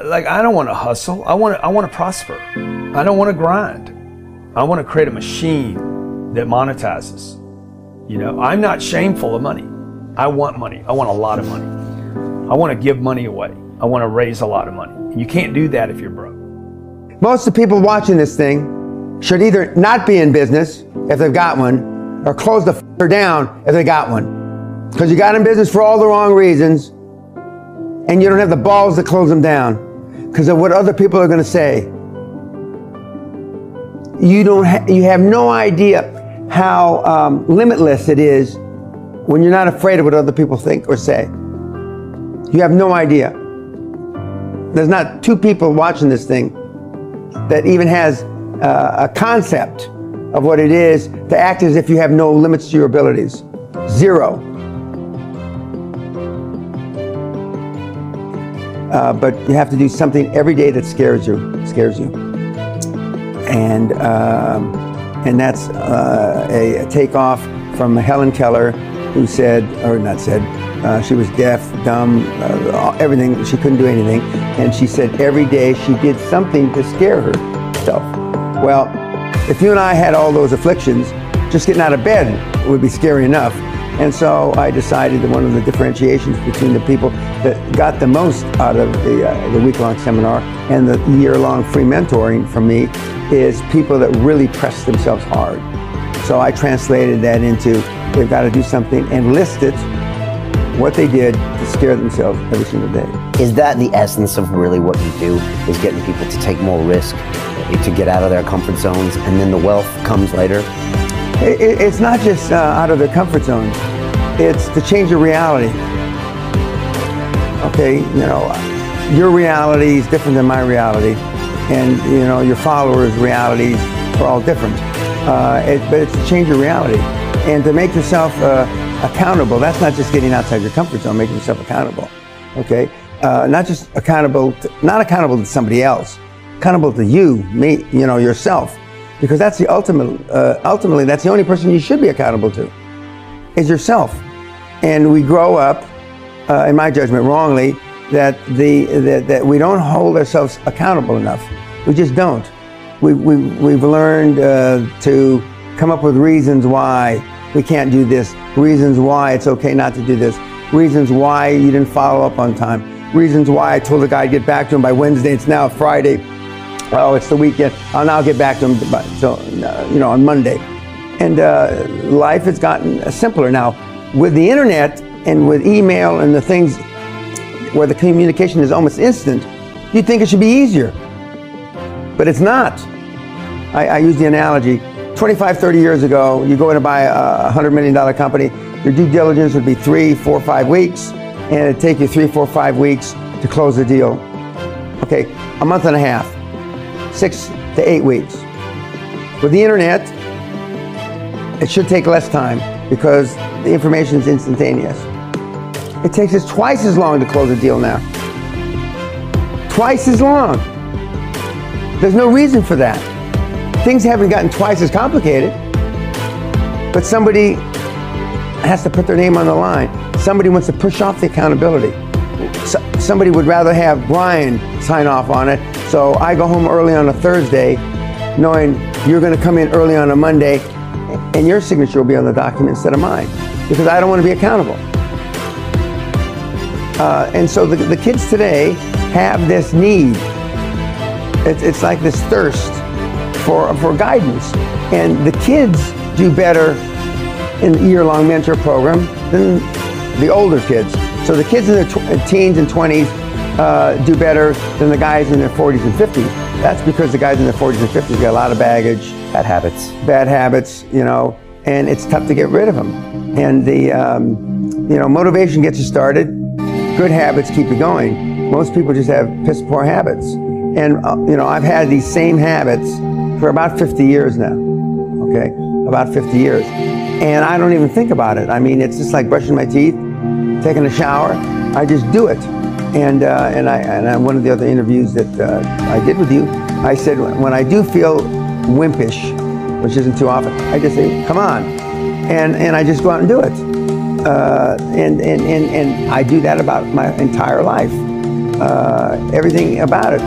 Like, I don't want to hustle. I want to prosper. I don't want to grind. I want to create a machine that monetizes. You know, I'm not shameful of money. I want money. I want a lot of money. I want to give money away. I want to raise a lot of money. And you can't do that if you're broke. Most of the people watching this thing should either not be in business if they've got one, or close the f***er down if they got one. Because you got in business for all the wrong reasons, and you don't have the balls to close them down because of what other people are going to say. You have no idea how limitless it is when you're not afraid of what other people think or say. You have no idea. There's not two people watching this thing that even has a concept of what it is to act as if you have no limits to your abilities. Zero. But you have to do something every day that scares you. And that's a takeoff from Helen Keller, who said, or not said, she was deaf, dumb, everything. She couldn't do anything. And she said every day she did something to scare herself. Well, if you and I had all those afflictions, just getting out of bed would be scary enough. And so I decided that one of the differentiations between the people that got the most out of the week-long seminar and the year-long free mentoring from me is people that really press themselves hard. So I translated that into they've got to do something and listed what they did to scare themselves every single day. Is that the essence of really what you do, is getting people to take more risk, to get out of their comfort zones, and then the wealth comes later? It's not just out of their comfort zones. It's to change your reality. Okay, you know, your reality is different than my reality, and you know, your followers' realities are all different. But it's to change your reality and to make yourself accountable. That's not just getting outside your comfort zone, making yourself accountable. Okay, not just accountable, not accountable to somebody else, accountable to you, me, you know, yourself. Because that's the ultimately, that's the only person you should be accountable to, is yourself. And we grow up, in my judgment, wrongly, that we don't hold ourselves accountable enough. We just don't. We've learned to come up with reasons why we can't do this, reasons why it's okay not to do this, reasons why you didn't follow up on time, reasons why I told the guy to get back to him by Wednesday, it's now Friday. Oh, it's the weekend. I'll now get back to him, so, you know, on Monday. And life has gotten simpler now. With the internet and with email and the things where the communication is almost instant, you'd think it should be easier. But it's not. I use the analogy. 25, 30 years ago, you go in to buy a $100 million company, your due diligence would be 3, 4, 5 weeks, and it'd take you 3, 4, 5 weeks to close the deal. Okay, a month and a half. 6 to 8 weeks. With the internet, it should take less time because the information is instantaneous. It takes us twice as long to close a deal now. Twice as long. There's no reason for that. Things haven't gotten twice as complicated, but somebody has to put their name on the line. Somebody wants to push off the accountability. Somebody would rather have Brian sign off on it, so I go home early on a Thursday knowing you're going to come in early on a Monday and your signature will be on the document instead of mine, because I don't want to be accountable. And so the kids today have this need. It's like this thirst for guidance. And the kids do better in the year-long mentor program than the older kids. So the kids in their teens and 20s do better than the guys in their 40s and 50s. That's because the guys in their 40s and 50s got a lot of baggage. Bad habits. Bad habits, you know, and it's tough to get rid of them. And the, you know, motivation gets you started. Good habits keep you going. Most people just have piss poor habits. And, you know, I've had these same habits for about 50 years now, okay? About 50 years. And I don't even think about it. I mean, it's just like brushing my teeth, taking a shower. I just do it. And one of the other interviews that I did with you, I said, when I do feel wimpish, which isn't too often, I just say, come on. And I just go out and do it. And I do that about my entire life. everything about it.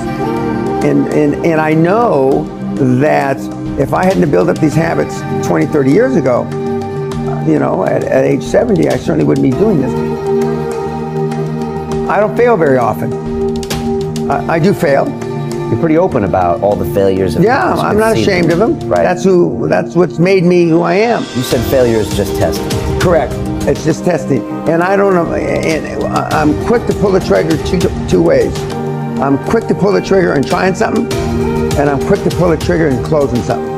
And I know that if I hadn't built up these habits 20, 30 years ago, you know, at age 70, I certainly wouldn't be doing this. I don't fail very often. I do fail. You're pretty open about all the failures. Yeah, I'm not ashamed of them. Right. That's what's made me who I am. You said failure is just testing. Correct. It's just testing. And I don't know, and I'm quick to pull the trigger two ways. I'm quick to pull the trigger and trying something, and I'm quick to pull the trigger and closing something.